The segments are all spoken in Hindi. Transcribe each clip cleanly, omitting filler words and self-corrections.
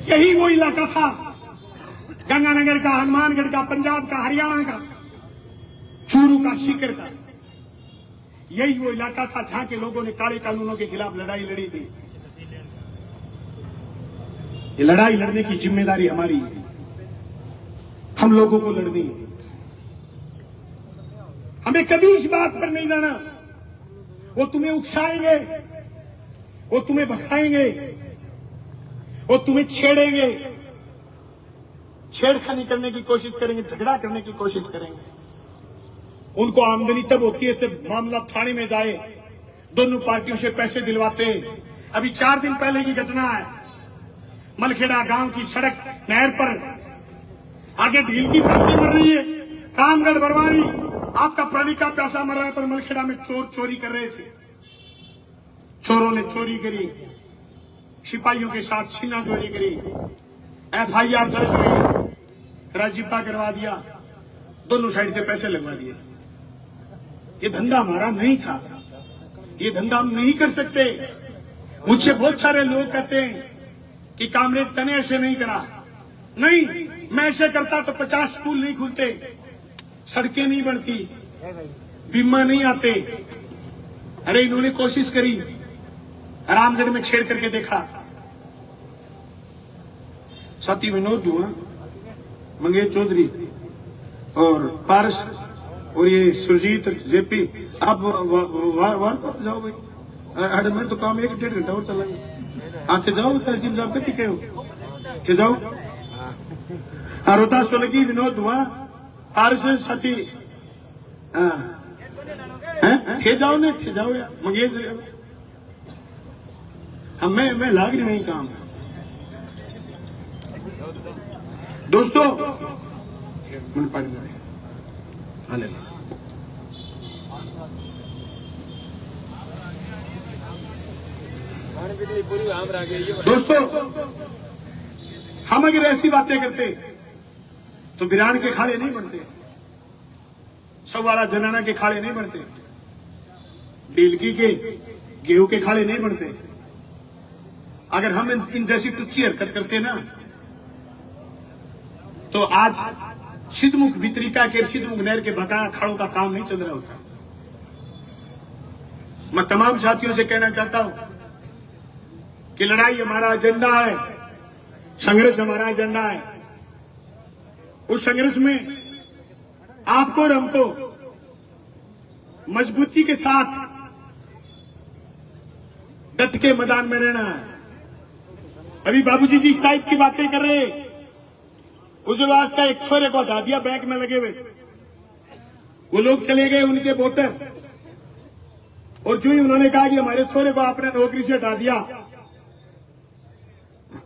यही वो इलाका था, गंगानगर का, हनुमानगढ़ का, पंजाब का, हरियाणा का, चूरू का, सीकर का। यही वो इलाका था जहां के लोगों ने काले कानूनों के खिलाफ लड़ाई लड़ी थी। ये लड़ाई लड़ने की जिम्मेदारी हमारी है, हम लोगों को लड़नी है। हमें कभी इस बात पर नहीं जाना, वो तुम्हें उकसाएंगे, वो तुम्हें भगाएंगे, वो तुम्हें छेड़ेंगे, छेड़खानी करने की कोशिश करेंगे, झगड़ा करने की कोशिश करेंगे। उनको आमदनी तब होती है जब मामला थाने में जाए, दोनों पार्टियों से पैसे दिलवाते हैं। अभी 4 दिन पहले की घटना है, मलखेड़ा गांव की सड़क नहर पर आगे ढील की प्यासी मर रही है, रामगढ़ बरवारी आपका प्राणी का प्यासा मर रहा है, पर मलखेड़ा में चोर चोरी कर रहे थे। चोरों ने चोरी करी, सिपाहियों के साथ छीना चोरी करी, FIR दर्ज हुई, राजीवता करवा दिया, दोनों साइड से पैसे लगवा दिए। ये धंधा हमारा नहीं था, ये धंधा हम नहीं कर सकते। मुझसे बहुत सारे लोग कहते हैं कि कामरेड तने ऐसे नहीं करा। नहीं, मैं ऐसे करता तो 50 स्कूल नहीं खुलते, सड़कें नहीं बनती, बीमा नहीं आते। अरे इन्होंने कोशिश करी, रामगढ़ में छेड़ करके देखा। साथी विनोद दुआ, मंगेश चौधरी और पारस और ये सुरजीत जेपी, आप वार्ता जाओ भाई। अरे मेरे तो काम 1-1.5 घंटा और चलेंगे। आप जाओ, एसडीएम साहब कति के हो जाओ। रोहतास सोलगी, विनोद दुआ, पारस साथी थे जाओ, नहीं थे जाओ यार, मंगेश मैं लाग रही नहीं काम। दोस्तों मन पड़ जाए, दोस्तों हम अगर ऐसी बातें करते तो बिरान के खाड़े नहीं बनते, सवाला जनाना के खाड़े नहीं बनते, डीलकी के गेहूं के खाड़े नहीं बनते। अगर हम इन जैसी तुच्छी हरकत करते ना, तो आज सिद्धमुख वितरिका के, सिद्धमुख नहर के बकाया खाड़ों का काम नहीं चल रहा होता। मैं तमाम साथियों से कहना चाहता हूं कि लड़ाई हमारा एजेंडा है, संघर्ष हमारा एजेंडा है। उस संघर्ष में आपको और हमको मजबूती के साथ डट के मैदान में रहना है। अभी बाबूजी जिस टाइप की बातें कर रहे, उज्जवलास का एक छोरे को हटा दिया बैंक में लगे हुए, वो लोग चले गए उनके वोटर, और जो ही उन्होंने कहा कि हमारे छोरे को आपने नौकरी से हटा दिया,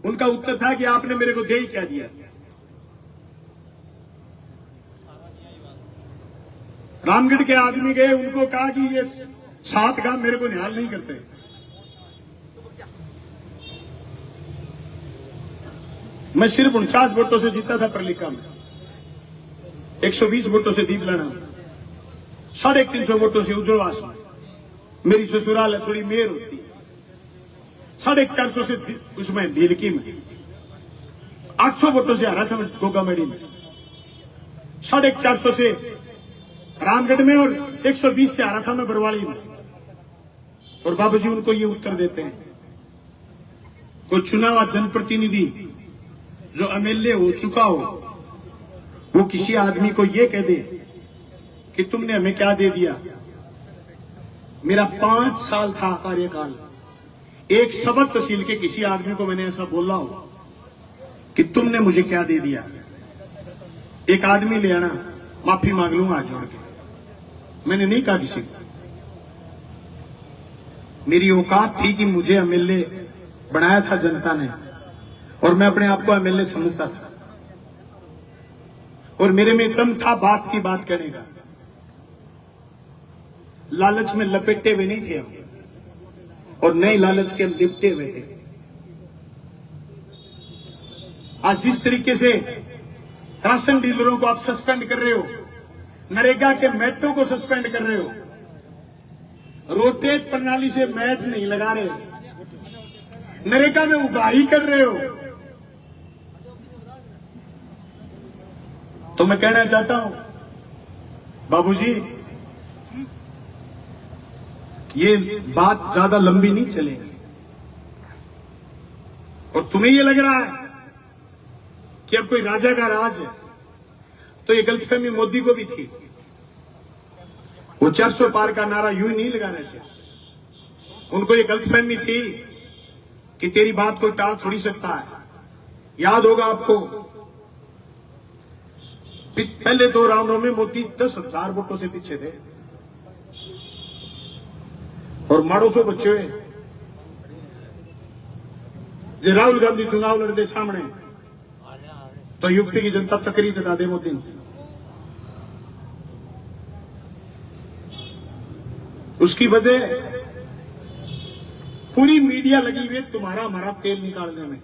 उनका उत्तर था कि आपने मेरे को दे ही क्या दिया। रामगढ़ के आदमी गए, उनको कहा कि ये 7 गांव मेरे को निहाल नहीं करते। मैं सिर्फ 49 वोटों से जीता था प्रलिका में, 120 वोटों से दीपलाना, 350 वोटों से उज्जवलास में, मेरी ससुराल है थोड़ी मेयर होती, 450 से उसमें ढीलकी में, 800 वोटों से हारा था गोगामेड़ी में, 450 से रामगढ़ में, और 120 से हारा था मैं बरवाली में। और बाबूजी उनको ये उत्तर देते हैं, कोई चुना हुआ जनप्रतिनिधि जो MLA हो चुका हो, वो किसी आदमी को ये कह दे कि तुमने हमें क्या दे दिया। मेरा 5 साल था कार्यकाल, एक सबक तहसील के किसी आदमी को मैंने ऐसा बोला हो कि तुमने मुझे क्या दे दिया। एक आदमी ले आना, माफी मांग लूंगा हाथ जोड़ के, मैंने नहीं कहा किसी को। मेरी औकात थी कि मुझे MLA बनाया था जनता ने, और मैं अपने आप को MLA समझता था, और मेरे में दम था बात की बात करने का। लालच में लपेटे हुए नहीं थे हम, और नए लालच के हम लिपटे हुए थे। आज जिस तरीके से राशन डीलरों को आप सस्पेंड कर रहे हो, नरेगा के मैटों को सस्पेंड कर रहे हो, रोटेज प्रणाली से मैट नहीं लगा रहे, नरेगा में उगाही कर रहे हो, तो मैं कहना चाहता हूं बाबूजी, ये बात ज्यादा लंबी नहीं चलेगी। और तुम्हें ये लग रहा है कि अब कोई राजा का राज है, तो ये गलतफहमी मोदी को भी थी। वो 400 पार का नारा यूं ही नहीं लगा रहे थे। उनको ये गलतफहमी थी कि तेरी बात कोई टाल थोड़ी सकता है। याद होगा आपको, पहले 2 राउंडों में मोदी 10,000 वोटों से पीछे थे और माड़ो सो बच्चे हुए। जे राहुल गांधी चुनाव लड़ते सामने तो यूपी की जनता चक्री चढ़ा दे मोदी ने। उसकी वजह पूरी मीडिया लगी हुई तुम्हारा हमारा तेल निकालने में,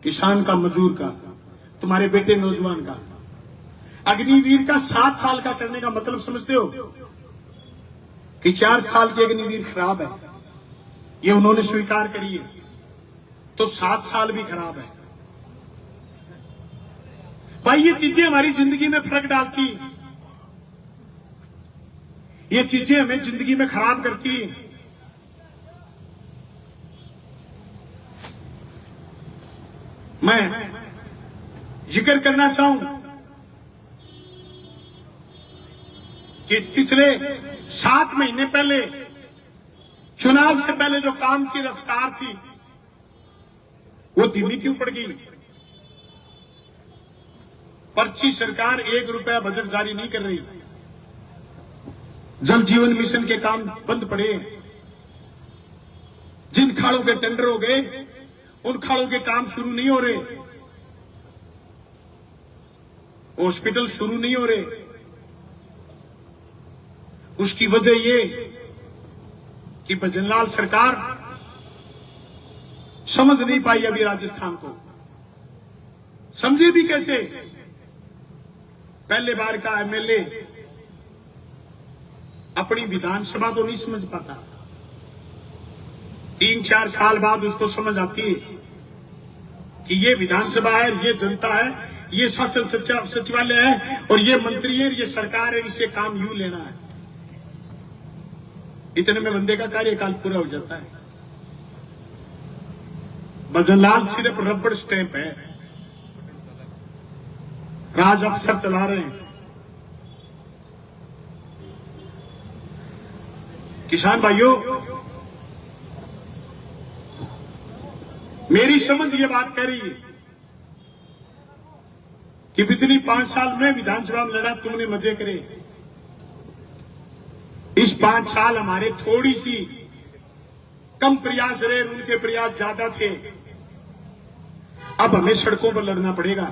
किसान का, मजदूर का, तुम्हारे बेटे नौजवान का। अग्निवीर का 7 साल का करने का मतलब समझते हो कि 4 साल की अग्निवीर खराब है, ये उन्होंने स्वीकार करी है, तो 7 साल भी खराब है। भाई ये चीजें हमारी जिंदगी में फर्क डालती, ये चीजें हमें जिंदगी में खराब करती। मैं जिक्र करना चाहूं कि पिछले 7 महीने पहले चुनाव से पहले जो काम की रफ्तार थी वो धीमी क्यों पड़ गई? पर्ची सरकार 1 रुपया बजट जारी नहीं कर रही, जल जीवन मिशन के काम बंद पड़े, जिन खाड़ों के टेंडर हो गए उन खाड़ों के काम शुरू नहीं हो रहे, हॉस्पिटल शुरू नहीं हो रहे। उसकी वजह ये कि भजनलाल सरकार समझ नहीं पाई अभी राजस्थान को। समझे भी कैसे? पहले बार का एमएलए अपनी विधानसभा को नहीं समझ पाता, 3-4 साल बाद उसको समझ आती है कि ये विधानसभा है, ये जनता है, ये शासन सचिवालय है और ये मंत्री है, ये सरकार है, इसे काम यूं लेना है। इतने में बंदे का कार्यकाल पूरा हो जाता है। भजनलाल सिर्फ रबड़ स्टैंप है, राज अफसर चला रहे हैं। किसान भाइयों, मेरी समझ ये बात कह रही है कि पिछली 5 साल में विधानसभा में लड़ा, तुमने मजे करे। इस 5 साल हमारे थोड़ी सी कम प्रयास रहे, उनके प्रयास ज्यादा थे। अब हमें सड़कों पर लड़ना पड़ेगा।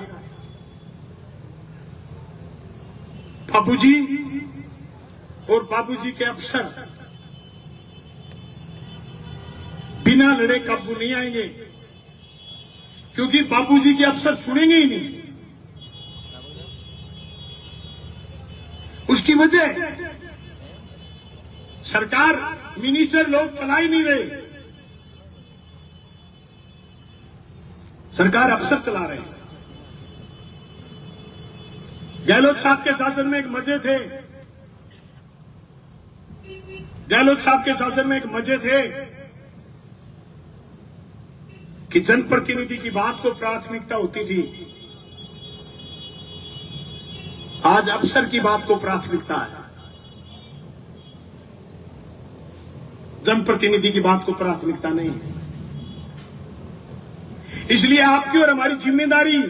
बाबूजी और बाबूजी के अफसर बिना लड़े काबू नहीं आएंगे, क्योंकि बाबूजी के अफसर सुनेंगे ही नहीं। उसकी वजह सरकार, मिनिस्टर लोग चला ही नहीं रहे, सरकार अफसर चला रहे हैं। गहलोत साहब के शासन में एक मजे थे, गहलोत साहब के शासन में एक मजे थे कि जनप्रतिनिधि की बात को प्राथमिकता होती थी। आज अफसर की बात को प्राथमिकता है, जनप्रतिनिधि की बात को प्राथमिकता नहीं। इसलिए आपकी और हमारी जिम्मेदारी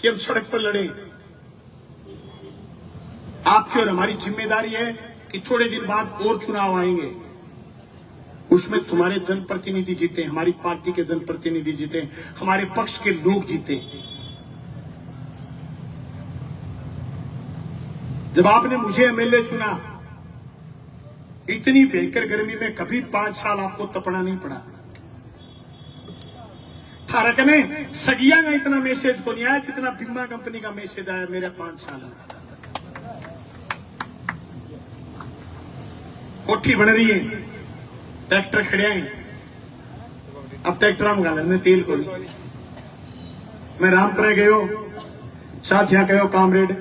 कि हम सड़क पर लड़े। आपकी और हमारी जिम्मेदारी है कि थोड़े दिन बाद और चुनाव आएंगे, उसमें तुम्हारे जनप्रतिनिधि जीते, हमारी पार्टी के जनप्रतिनिधि जीते, हमारे पक्ष के लोग जीते। जब आपने मुझे एमएलए चुना, इतनी भयंकर गर्मी में कभी 5 साल आपको तपना नहीं पड़ा। थारक ने सगिया का इतना मैसेज को नहीं आया जितना बीमा कंपनी का मैसेज आया मेरे 5 साल में। कोठी बन रही है, ट्रैक्टर खड़े हैं, अब ट्रैक्टर हम गाले तेल को नहीं। मैं रामपुर गयो, साथियां कहो कामरेड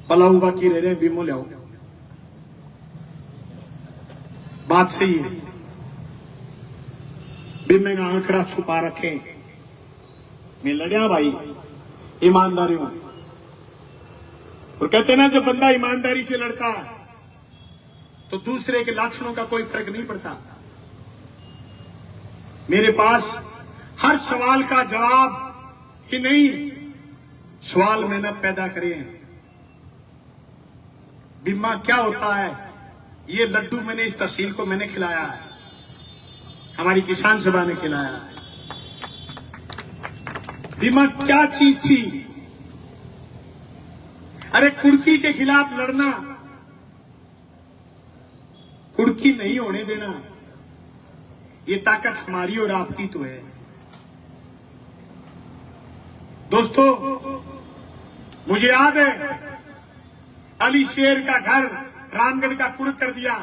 पलाऊ बाकी रह रहे बीमो लियाओ। बात सही है, भी मैं आंकड़ा छुपा रखे, मैं लड़िया भाई ईमानदारी हूं। और कहते ना जब बंदा ईमानदारी से लड़ता तो दूसरे के लक्षणों का कोई फर्क नहीं पड़ता। मेरे पास हर सवाल का जवाब ही नहीं, सवाल मैंने पैदा करे हैं। बीमा क्या होता है, ये लड्डू मैंने इस तहसील को मैंने खिलाया है, हमारी किसान सभा ने खिलाया है। बीमा क्या चीज थी? अरे कुर्की के खिलाफ लड़ना, कुर्की नहीं होने देना, ये ताकत हमारी और आपकी तो है। दोस्तों, मुझे याद है अली शेर का घर रामगढ़ का कुड़ कर दिया।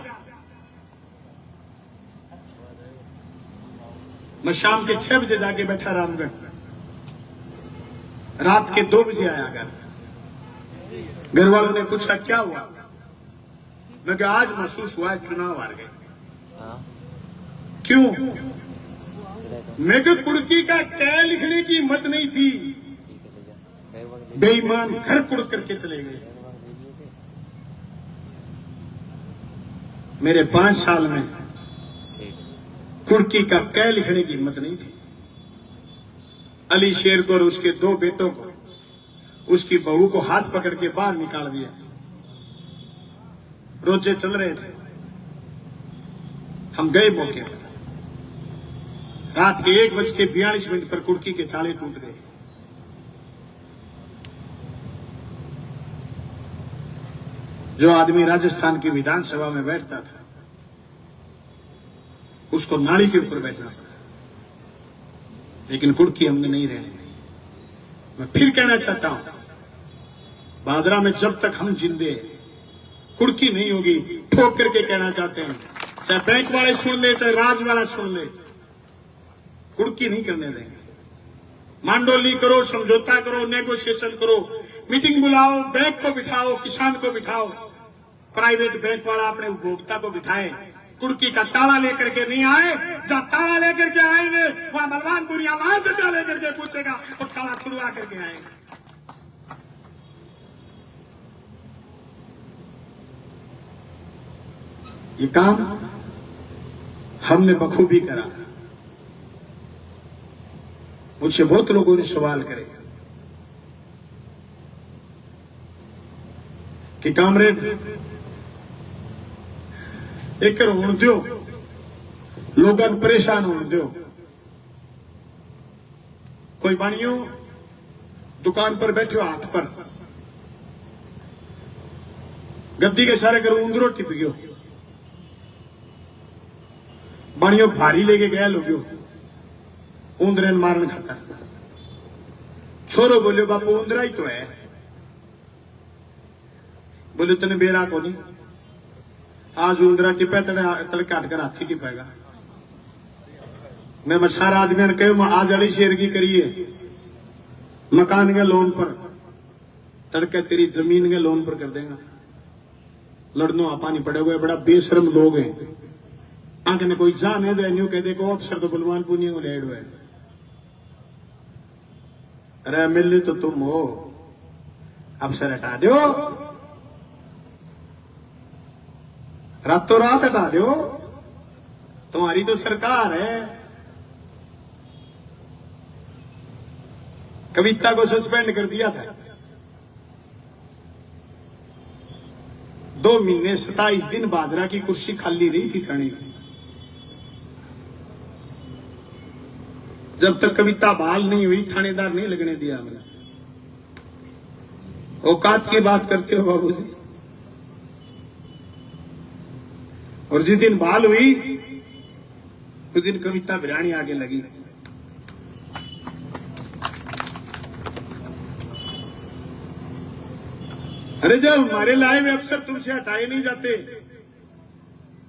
मैं शाम के 6 बजे जाके बैठा रामगढ़, रात के 2 बजे आया घर वालों ने पूछा क्या हुआ, मैं कहा आज महसूस हुआ है चुनाव हार गए। क्यों? मैं कहा कुड़की का क्या लिखने की हिम्मत नहीं थी, बेईमान घर कुड़ करके चले गए। मेरे 5 साल में कुड़की का कै लिखने की हिम्मत नहीं थी। अली शेर को और उसके 2 बेटों को, उसकी बहू को हाथ पकड़ के बाहर निकाल दिया। रोजे चल रहे थे, हम गए मौके पर। रात के 1:42 पर कुड़की के ताले टूट गए। जो आदमी राजस्थान की विधानसभा में बैठता था उसको नाली के ऊपर बैठना पड़ा, लेकिन कुड़की हमने नहीं रहने दी। मैं फिर कहना चाहता हूं, भादरा में जब तक हम जिंदे कुड़की नहीं होगी, ठोक करके कहना चाहते हैं, चाहे बैंक वाले सुन ले चाहे राज वाला सुन ले, कुड़की नहीं करने देंगे। मांडोली करो, समझौता करो, नेगोशिएशन करो, मीटिंग बुलाओ, बैंक को बिठाओ, किसान को बिठाओ, प्राइवेट बैंक वाला अपने उपभोक्ता को बिठाए, कुड़की का ताला लेकर के नहीं आए। जहां ताला लेकर के आएंगे वहां बलवान बुनिया लाल झंडा लेकर के पूछेगा और ताला खुलवा करके आएंगे। ये काम हमने बखूबी करा। मुझसे बहुत लोगों ने सवाल करे कि कामरेड एक होने दो, लोगों को परेशान होने दो। कोई बानियो दुकान पर बैठे हो हाथ पर, गद्दी के सारे घर ऊंदरो टिप गयो, बानियो भारी लेके गया लोगो ऊंदरे मारन खाता। छोरो बोलियो बापू ऊंदरा ही तो है। बोले तने बेरा को नहीं, आज ऊंदरा टिपे तड़े काट कर हाथी टिपेगा। मैं सारा आदमी ने कहो आज अली शेर की करिए, मकान के लोन पर तड़के तेरी जमीन के लोन पर कर देगा। लड़नो आपा नहीं पड़ेगा, बड़ा बेशरम लोग हैं। आगे ने कोई जान है जो कह दे को अफसर तो बलवान पुनिया को लेड है। अरे मिलने तो तुम हो, अफसर हटा दो, रातों रात हटा दो, तुम्हारी तो सरकार है। कविता को सस्पेंड कर दिया था, 2 महीने 27 दिन भादरा की कुर्सी खाली रही थी थाने की। जब तक कविता बहाल नहीं हुई थानेदार नहीं लगने दिया हमने। औकात की बात करते हो बाबूजी। और जिस दिन बहाल हुई उस दिन कविता बिरानी आगे लगी। अरे जब हमारे लाए हुए अफसर तुमसे हटाए नहीं जाते,